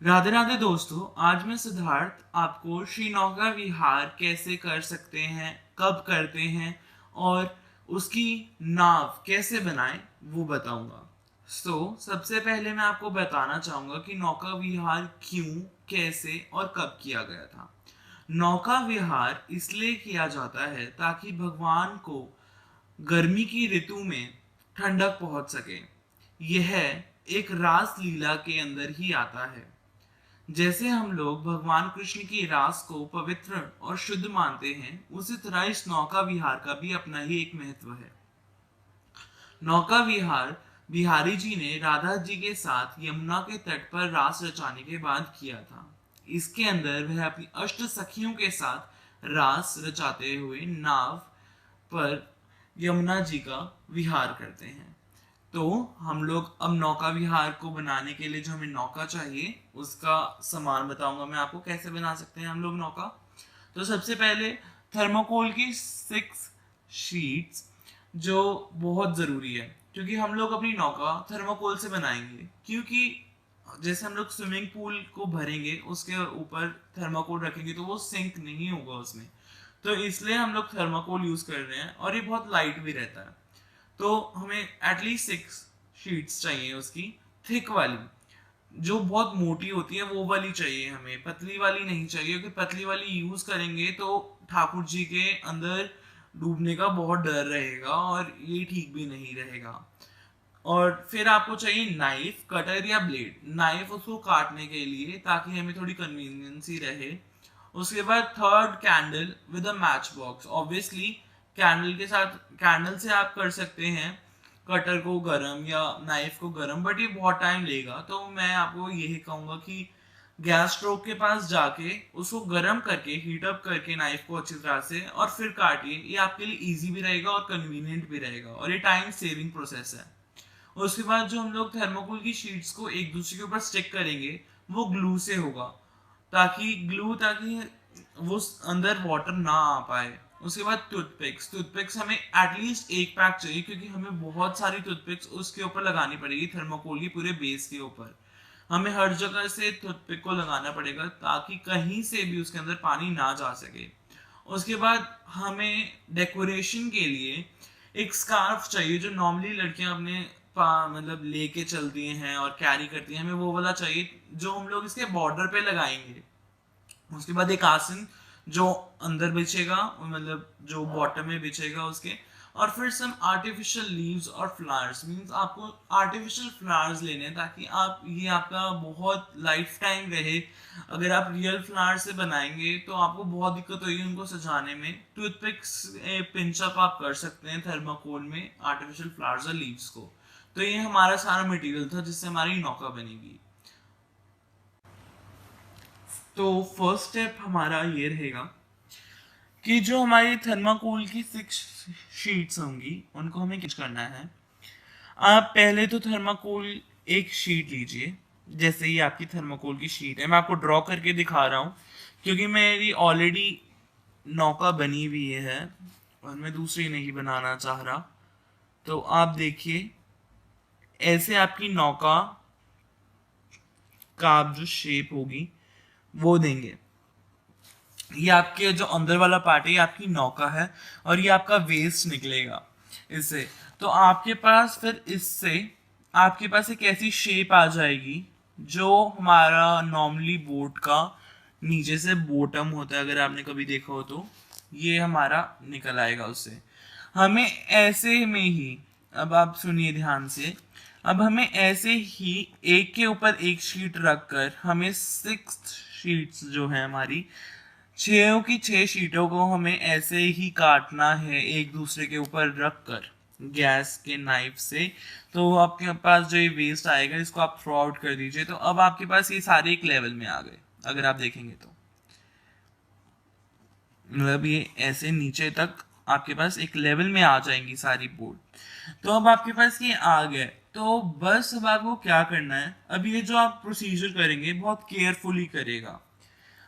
राधे राधे दोस्तों, आज मैं सिद्धार्थ आपको श्री नौका विहार कैसे कर सकते हैं, कब करते हैं और उसकी नाव कैसे बनाएं वो बताऊंगा। सबसे पहले मैं आपको बताना चाहूंगा कि नौका विहार क्यों, कैसे और कब किया गया था। नौका विहार इसलिए किया जाता है ताकि भगवान को गर्मी की ऋतु में ठंडक पहुंच सके। यह एक रास लीला के अंदर ही आता है। जैसे हम लोग भगवान कृष्ण की रास को पवित्र और शुद्ध मानते हैं, उसी तरह इस नौका विहार का भी अपना ही एक महत्व है। नौका विहार बिहारी जी ने राधा जी के साथ यमुना के तट पर रास रचाने के बाद किया था। इसके अंदर वह अपनी अष्ट सखियों के साथ रास रचाते हुए नाव पर यमुना जी का विहार करते हैं। तो हम लोग अब नौका विहार को बनाने के लिए जो हमें नौका चाहिए उसका सामान बताऊंगा मैं आपको, कैसे बना सकते हैं हम लोग नौका। तो सबसे पहले थर्मोकोल की 6 शीट्स जो बहुत ज़रूरी है, क्योंकि हम लोग अपनी नौका थर्मोकोल से बनाएंगे। क्योंकि जैसे हम लोग स्विमिंग पूल को भरेंगे, उसके ऊपर थर्माकोल रखेंगे तो वो सिंक नहीं होगा उसमें। तो इसलिए हम लोग थर्माकोल यूज़ कर रहे हैं और ये बहुत लाइट भी रहता है। तो हमें एटलीस्ट 6 शीट्स चाहिए उसकी, थिक वाली। जो बहुत मोटी होती है वो वाली चाहिए हमें, पतली वाली नहीं चाहिए, क्योंकि पतली वाली यूज करेंगे तो ठाकुर जी के अंदर डूबने का बहुत डर रहेगा और ये ठीक भी नहीं रहेगा। और फिर आपको चाहिए नाइफ, कटर या ब्लेड। नाइफ उसको काटने के लिए, ताकि हमें थोड़ी कन्वीनियंस ही रहे। उसके बाद third, candle with a match box. Obviously candle के साथ, कैंडल से आप कर सकते हैं कटर को गरम या नाइफ को गरम, बट ये बहुत टाइम लेगा। तो मैं आपको यही कहूंगा कि गैस स्टोव के पास जाके उसको गरम करके, हीट अप करके नाइफ को अच्छी तरह से और फिर काटिए। ये आपके लिए इजी भी रहेगा और कन्वीनियंट भी रहेगा और ये टाइम सेविंग प्रोसेस है। उसके बाद जो हम लोग थर्मोकोल की शीट्स को एक दूसरे के ऊपर स्टिक करेंगे, वो ग्लू से होगा, ताकि वो अंदर वाटर ना आ पाए। उसके बाद टूथपिक्स। टूथपिक्स हमें एटलीस्ट एक पैक चाहिए, क्योंकि हमें बहुत सारी टूथपिक्स उसके ऊपर लगानी पड़ेगी, थर्मोकोल की पूरे बेस के ऊपर। हमें हर जगह से टूथपिक को लगाना पड़ेगा ताकि कहीं से भी उसके अंदर पानी ना जा सके। उसके बाद हमें डेकोरेशन के लिए एक स्कार्फ चाहिए, जो नॉर्मली लड़कियां अपने मतलब लेके चलती हैं और कैरी करती हैं। हमें वो वाला चाहिए जो हम लोग इसके बॉर्डर पे लगाएंगे। उसके बाद एक आसन जो अंदर बिछेगा, मतलब जो बॉटम में बिछेगा उसके। और फिर सम आर्टिफिशियल लीव्स और फ्लावर्स। मींस आपको आर्टिफिशियल फ्लावर्स लेने हैं, ताकि आप ये आपका बहुत लाइफ टाइम रहे। अगर आप रियल फ्लावर से बनाएंगे तो आपको बहुत दिक्कत होगी उनको सजाने में। टूथपिक्स पिंचअप आप कर सकते हैं थर्माकोल में आर्टिफिशियल फ्लावर्स और लीव्स को। तो ये हमारा सारा मटेरियल था जिससे हमारी नौका बनेगी। तो फर्स्ट स्टेप हमारा ये रहेगा कि जो हमारी थर्माकोल की 6 शीट्स होंगी उनको हमें किच करना है। आप पहले तो थर्माकोल एक शीट लीजिए। जैसे ये आपकी थर्माकोल की शीट है, मैं आपको ड्रॉ करके दिखा रहा हूँ, क्योंकि मेरी ऑलरेडी नौका बनी हुई है और मैं दूसरी नहीं बनाना चाह रहा। तो आप देखिए, ऐसे आपकी नौका का आप जो शेप होगी वो देंगे। ये आपके जो अंदर वाला पार्ट है, ये आपकी नौका है और ये आपका वेस्ट निकलेगा इससे। तो आपके पास फिर इससे आपके पास एक ऐसी शेप आ जाएगी जो हमारा नॉर्मली बोट का नीचे से बॉटम होता है, अगर आपने कभी देखा हो तो ये हमारा निकल आएगा उससे। हमें ऐसे में ही, अब आप सुनिए ध्यान से, अब हमें ऐसे ही एक के ऊपर एक शीट रखकर हमें 6 शीट्स जो है हमारी, 6 की 6 शीटों को हमें ऐसे ही काटना है एक दूसरे के ऊपर रख कर गैस के नाइफ से। तो आपके पास जो ये वेस्ट आएगा इसको आप थ्रो आउट कर दीजिए। तो अब आपके पास ये सारे एक लेवल में आ गए, अगर आप देखेंगे तो मतलब ये ऐसे नीचे तक आपके पास एक लेवल में आ जाएंगी सारी बोर्ड। तो अब आपके पास ये आ गए। तो बस अब आपको क्या करना है, अब ये जो आप प्रोसीजर करेंगे बहुत केयरफुली करेगा।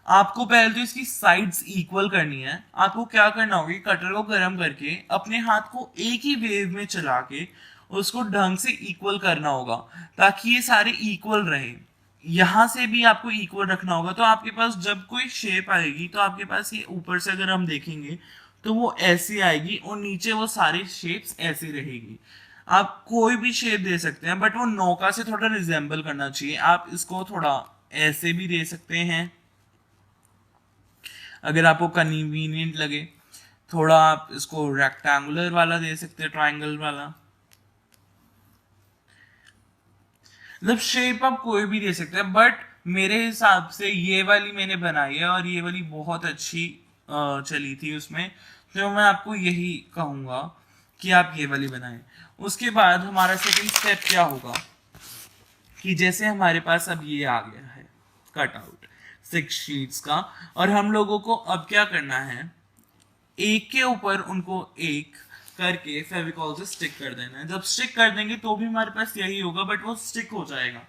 आपको पहले तो इसकी साइड्स इक्वल करनी है। आपको क्या करना होगा, कटर को गर्म करके अपने हाथ को एक ही वेव में चला के उसको ढंग से इक्वल करना होगा, ताकि ये सारे इक्वल रहे। यहाँ से भी आपको इक्वल रखना होगा। तो आपके पास जब कोई शेप आएगी तो आपके पास ये ऊपर से अगर हम देखेंगे तो वो ऐसी आएगी और नीचे वो सारी शेप्स ऐसी रहेगी। आप कोई भी शेप दे सकते हैं बट वो नौका से थोड़ा रिजेंबल करना चाहिए। आप इसको थोड़ा ऐसे भी दे सकते हैं अगर आपको कन्वीनियंट लगे। थोड़ा आप इसको रेक्टेंगुलर वाला दे सकते हैं, ट्राइंगल वाला। मतलब शेप आप कोई भी दे सकते हैं बट मेरे हिसाब से ये वाली मैंने बनाई है और ये वाली बहुत अच्छी चली थी उसमें। तो मैं आपको यही कहूँगा कि आप ये वाली बनाएं। उसके बाद हमारा सेकंड स्टेप क्या होगा कि जैसे हमारे पास अब ये आ गया है कट आउट 6 शीट्स का, और हम लोगों को अब क्या करना है, एक के ऊपर उनको एक करके फेविकॉल से स्टिक कर देना है। जब स्टिक कर देंगे तो भी हमारे पास यही होगा बट वो स्टिक हो जाएगा।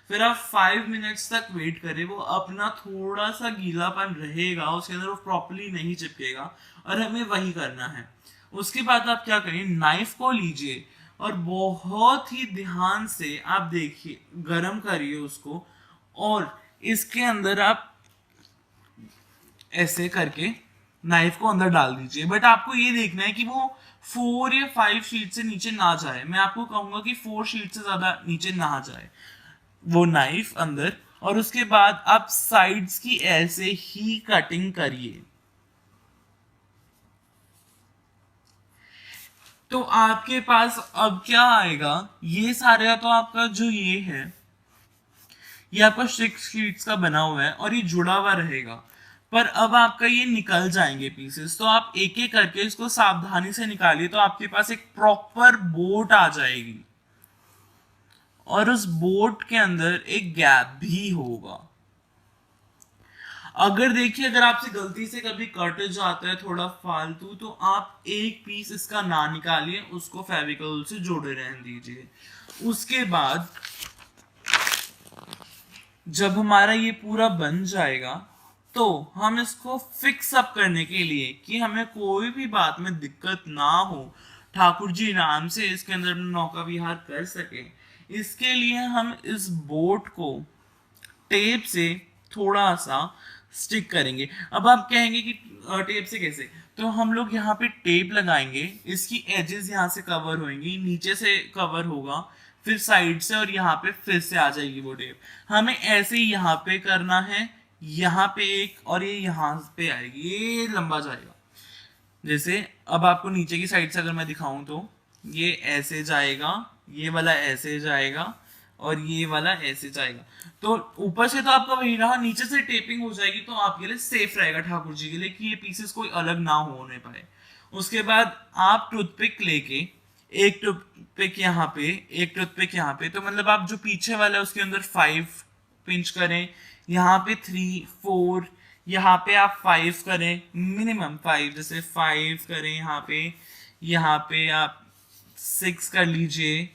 फिर आप 5 मिनट्स तक वेट करें, वो अपना थोड़ा सा गीलापन रहेगा उसके अंदर, वो प्रॉपर्ली नहीं चिपकेगा और हमें वही करना है। उसके बाद आप क्या करिए, नाइफ को लीजिए और बहुत ही ध्यान से आप देखिए, गरम करिए उसको और इसके अंदर आप ऐसे करके नाइफ को अंदर डाल दीजिए। बट आपको ये देखना है कि वो 4 या 5 शीट से नीचे ना जाए। मैं आपको कहूंगा कि 4 शीट से ज्यादा नीचे ना जाए वो नाइफ अंदर। और उसके बाद आप साइड्स की ऐसे ही कटिंग करिए। तो आपके पास अब क्या आएगा, ये सारे तो आपका जो ये है ये आपका 6 शीट्स का बना हुआ है और ये जुड़ा हुआ रहेगा। पर अब आपका ये निकल जाएंगे पीसेस, तो आप एक एक करके इसको सावधानी से निकालिए तो आपके पास एक प्रॉपर बोट आ जाएगी और उस बोट के अंदर एक गैप भी होगा। अगर देखिए, अगर आपसे गलती से कभी कट जाता है थोड़ा फालतू, तो आप एक पीस इसका ना निकालिए, उसको फेविकोल से जोड़े रहने दीजिए। उसके बाद जब हमारा ये पूरा बन जाएगा तो हम इसको फिक्स अप करने के लिए कि हमें कोई भी बात में दिक्कत ना हो, ठाकुर जी आराम से इसके अंदर नौका विहार कर सके, इसके लिए हम इस बोट को टेप से थोड़ा सा स्टिक करेंगे। अब आप कहेंगे कि टेप से कैसे, तो हम लोग यहाँ पे टेप लगाएंगे, इसकी एजेस यहाँ से कवर होंगी, नीचे से कवर होगा, फिर साइड से, और यहाँ पे फिर से आ जाएगी वो टेप। हमें ऐसे ही यहाँ पे करना है, यहाँ पे एक, और ये यहाँ पे आएगी, ये लंबा जाएगा। जैसे अब आपको नीचे की साइड से अगर मैं दिखाऊं तो ये ऐसे जाएगा, ये वाला ऐसे जाएगा और ये वाला ऐसे जाएगा। तो ऊपर से तो आपका वही रहा, नीचे से टेपिंग हो जाएगी तो आपके लिए सेफ रहेगा ठाकुर जी के लिए कि ये पीसेस कोई अलग ना होने पाए। उसके बाद आप टूथपिक लेके एक टूथपिक यहाँ पे, एक टूथपिक यहाँ पे, तो मतलब आप जो पीछे वाला है उसके अंदर 5 पिंच करें, यहाँ पे 3 4, यहाँ पे आप 5 करें, मिनिमम 5, जैसे 5 करें यहाँ पे आप 6 कर लीजिए,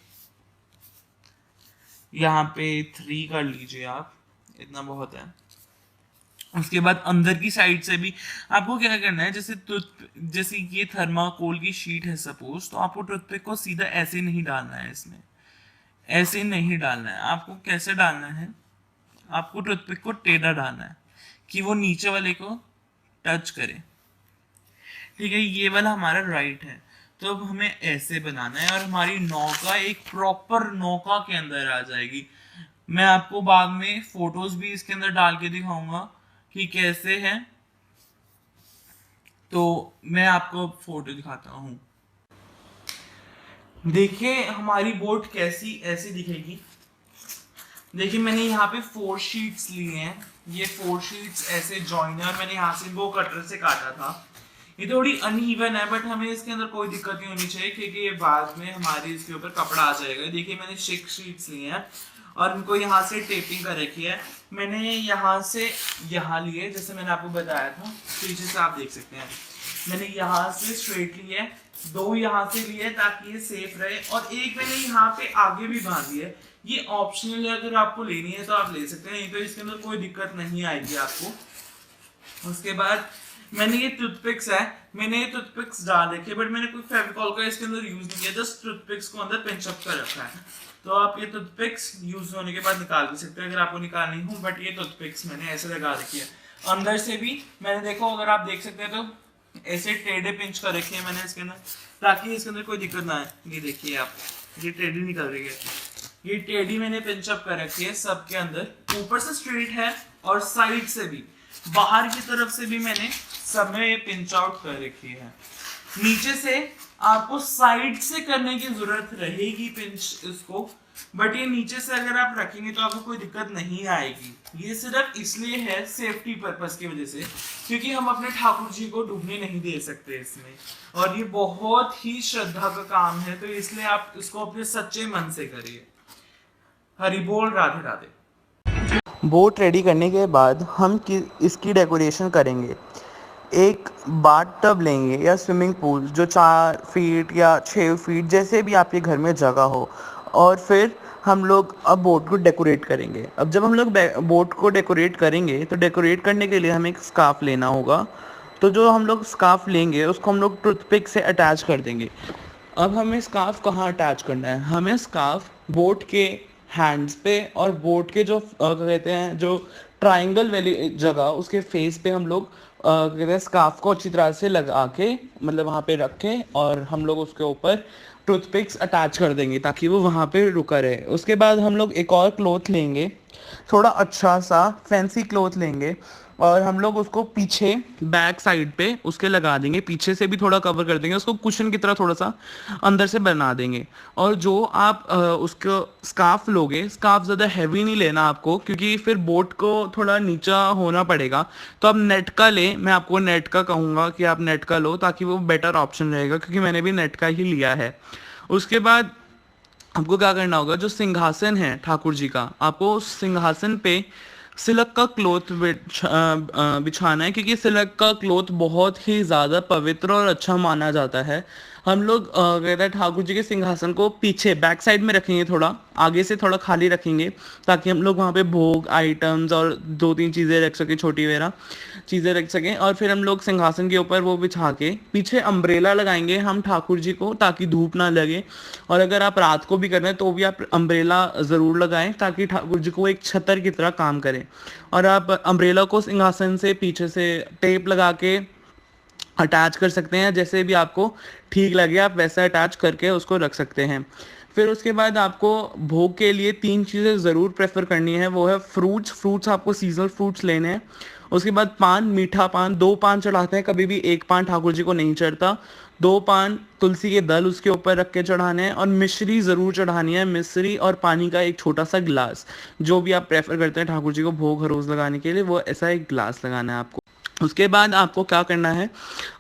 यहाँ पे 3 कर लीजिए आप, इतना बहुत है। उसके बाद अंदर की साइड से भी आपको क्या करना है, जैसे ये थर्माकोल की शीट है सपोज, तो आपको टूथपिक को सीधा ऐसे नहीं डालना है, इसमें ऐसे नहीं डालना है। आपको कैसे डालना है, आपको टूथपिक को टेढ़ा डालना है कि वो नीचे वाले को टच करे। ठीक है, ये वाला हमारा राइट है, तो अब हमें ऐसे बनाना है और हमारी नौका एक प्रॉपर नौका के अंदर आ जाएगी। मैं आपको बाद में फोटोज भी इसके अंदर डाल के दिखाऊंगा कि कैसे है, तो मैं आपको फोटो दिखाता हूँ। देखिए हमारी बोट कैसी ऐसी दिखेगी। देखिए मैंने यहाँ पे 4 शीट्स लिए हैं, ये 4 शीट्स ऐसे जॉइनर मैंने यहाँ से वो कटर से काटा था। ये थोड़ी अनइवन है बट हमें इसके अंदर कोई दिक्कत नहीं होनी चाहिए क्योंकि ये बाद में हमारी इसके ऊपर कपड़ा आ जाएगा। देखिए मैंने 6 शीट्स लिए हैं और इनको यहाँ से टेपिंग कर रखी है। मैंने यहाँ से यहाँ लिए, जैसे मैंने आपको बताया था, पीछे से आप देख सकते हैं मैंने यहाँ से स्ट्रेट लिए, 2 यहाँ से लिए ताकि ये सेफ रहे, और एक मैंने यहाँ पे आगे भी बांधी है। ये ऑप्शनल है, अगर आपको लेनी है तो आप ले सकते हैं, नहीं तो इसके अंदर कोई दिक्कत नहीं आएगी आपको। उसके बाद मैंने ये टूथपिक्स है, मैंने ये टूथपिक्स डाल रखी है, बट मैंने कोई फेविकॉल का इसके अंदर यूज नहीं किया, जस्ट टूथपिक्स को अंदर पिंच अप कर रखा है। तो आप ये टूथपिक्स यूज होने के बाद निकाल भी सकते हैं अगर आपको निकालनी हो, बट ये टूथपिक्स मैंने ऐसे लगा रखी है। अंदर से भी मैंने देखो, अगर आप देख सकते हैं तो ऐसे टेढ़े पिंच कर रखे हैं मैंने इसके अंदर, ताकि इसके अंदर कोई दिक्कत ना आए। ये देखिए आप, ये टेढ़ी निकल रही है, ये टेढ़ी मैंने पिंच अप कर रखी है सबके अंदर, ऊपर से स्ट्रेट है और साइड से भी, बाहर की तरफ से भी मैंने सब में ये पिंच आउट कर रखी है। नीचे से आपको साइड से करने की जरूरत रहेगी पिंच इसको, बट ये नीचे से अगर आप रखेंगे तो आपको कोई दिक्कत नहीं आएगी। ये सिर्फ इसलिए है सेफ्टी पर्पस की वजह से, क्योंकि हम अपने ठाकुर जी को डूबने नहीं दे सकते इसमें, और ये बहुत ही श्रद्धा का काम है, तो इसलिए आप इसको अपने सच्चे मन से करिए। हरि बोल, राधे राधे। बोट रेडी करने के बाद हम इसकी डेकोरेशन करेंगे। एक बाथ टब लेंगे या स्विमिंग पूल जो 4 फीट या 6 फीट जैसे भी आपके घर में जगह हो, और फिर हम लोग अब बोट को डेकोरेट करेंगे। अब जब हम लोग बोट को डेकोरेट करेंगे तो डेकोरेट करने के लिए हमें एक स्कार्फ लेना होगा। तो जो हम लोग स्कार्फ लेंगे उसको हम लोग टूथपिक से अटैच कर देंगे। अब हमें स्कार्फ कहाँ अटैच करना है? हमें स्कार्फ बोट के हैंड्स पे और बोट के जो कहते हैं जो ट्रायंगल वाली जगह उसके फेस पे हम लोग कहते हैं स्कार्फ को अच्छी तरह से लगा के, मतलब वहाँ पे रखें, और हम लोग उसके ऊपर टूथपिक्स अटैच कर देंगे ताकि वो वहाँ पे रुका रहे। उसके बाद हम लोग एक और क्लॉथ लेंगे, थोड़ा अच्छा सा फैंसी क्लॉथ लेंगे, और हम लोग उसको पीछे बैक साइड पे उसके लगा देंगे, पीछे से भी थोड़ा कवर कर देंगे, उसको कुशन की तरह थोड़ा सा अंदर से बना देंगे। और जो आप उसको स्कार्फ लोगे, स्कार्फ ज़्यादा हैवी नहीं लेना आपको, क्योंकि फिर बोट को थोड़ा नीचा होना पड़ेगा। तो आप नेट का लें, मैं आपको नेट का कहूँगा कि आप नेट का लो, ताकि वो बेटर ऑप्शन रहेगा, क्योंकि मैंने भी नेट का ही लिया है। उसके बाद आपको क्या करना होगा, जो सिंहासन है ठाकुर जी का, आपको उस सिंहासन पे सिल्क का क्लॉथ बिछाना है, क्योंकि सिल्क का क्लॉथ बहुत ही ज़्यादा पवित्र और अच्छा माना जाता है। हम लोग कहते हैं ठाकुर जी के सिंहासन को पीछे बैक साइड में रखेंगे, थोड़ा आगे से थोड़ा खाली रखेंगे, ताकि हम लोग वहाँ पे भोग आइटम्स और 2-3 चीज़ें रख सकें, छोटी वगैरह चीज़ें रख सकें। और फिर हम लोग सिंहासन के ऊपर वो बिछा के पीछे अम्ब्रेला लगाएंगे हम ठाकुर जी को, ताकि धूप ना लगे। और अगर आप रात को भी कर रहे हैं तो भी आप अम्ब्रेला ज़रूर लगाएं, ताकि ठाकुर जी को एक छतर की तरह काम करें। और आप अम्ब्रेला को सिंहासन से पीछे से टेप लगा के अटैच कर सकते हैं, जैसे भी आपको ठीक लगे आप वैसा अटैच करके उसको रख सकते हैं। फिर उसके बाद आपको भोग के लिए 3 चीज़ें ज़रूर प्रेफर करनी है, वो है फ्रूट्स आपको सीजनल फ्रूट्स लेने हैं। उसके बाद पान, मीठा पान, 2 पान चढ़ाते हैं, कभी भी 1 पान ठाकुर जी को नहीं चढ़ता। 2 पान तुलसी के दल उसके ऊपर रख के चढ़ाने हैं, और मिश्री ज़रूर चढ़ानी है, मिश्री और पानी का एक छोटा सा गिलास, जो भी आप प्रेफर करते हैं ठाकुर जी को भोग हर रोज़ लगाने के लिए, वो ऐसा एक गिलास लगाना है आपको। उसके बाद आपको क्या करना है,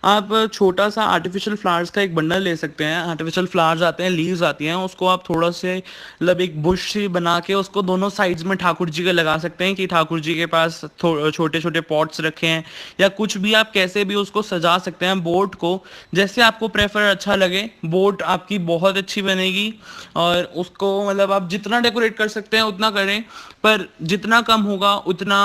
आप छोटा सा आर्टिफिशियल फ्लावर्स का एक बंडल ले सकते हैं। आर्टिफिशियल फ्लावर्स आते हैं, लीव्स आती हैं, उसको आप थोड़ा से मतलब एक बुश सी बना के उसको दोनों साइड्स में ठाकुर जी के लगा सकते हैं, कि ठाकुर जी के पास छोटे छोटे पॉट्स रखे हैं, या कुछ भी आप कैसे भी उसको सजा सकते हैं। बोट को जैसे आपको प्रेफर अच्छा लगे, बोट आपकी बहुत अच्छी बनेगी। और उसको मतलब आप जितना डेकोरेट कर सकते हैं उतना करें, पर जितना कम होगा उतना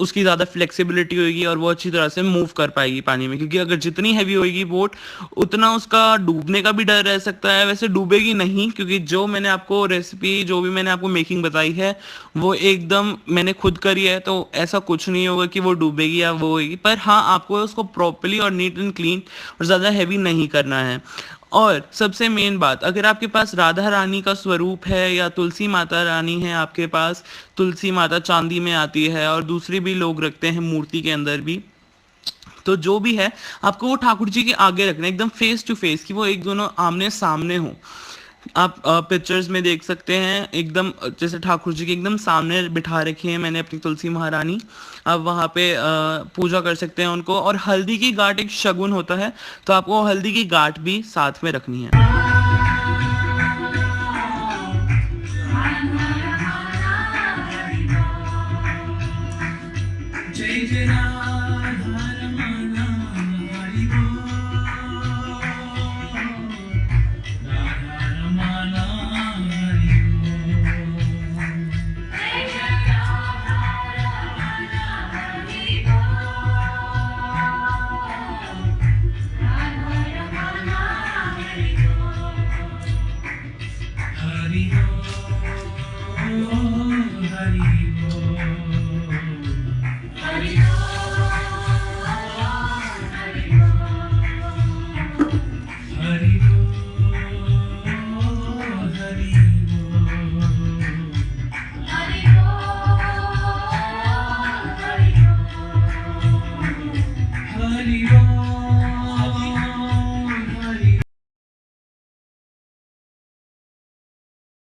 उसकी ज़्यादा फ्लेक्सिबिलिटी होगी और वो अच्छी तरह से मूव कर पाएगी पानी में, क्योंकि अगर जितनी हैवी होगी बोट उतना उसका डूबने का भी डर रह सकता है। वैसे डूबेगी नहीं, क्योंकि जो मैंने आपको रेसिपी, जो भी मैंने आपको मेकिंग बताई है वो एकदम मैंने खुद करी है, तो ऐसा कुछ नहीं होगा कि वो डूबेगी या वो होगी। पर हाँ, आपको उसको प्रॉपर्ली और नीट एंड क्लीन और ज़्यादा हैवी नहीं करना है। और सबसे मेन बात, अगर आपके पास राधा रानी का स्वरूप है या तुलसी माता रानी है आपके पास, तुलसी माता चांदी में आती है और दूसरी भी लोग रखते हैं मूर्ति के अंदर भी, तो जो भी है आपको वो ठाकुर जी के आगे रखना है, एकदम फेस टू फेस, कि वो एक दोनों आमने सामने हो। आप पिक्चर्स में देख सकते हैं एकदम जैसे ठाकुर जी के एकदम सामने बिठा रखी है मैंने अपनी तुलसी महारानी। आप वहाँ पे पूजा कर सकते हैं उनको। और हल्दी की गांठ एक शगुन होता है, तो आपको हल्दी की गांठ भी साथ में रखनी है। जय जय राधा रमण हरि बोल, राधा रमण हरि बोल, जय जय राधा रमण हरि बोल, हरि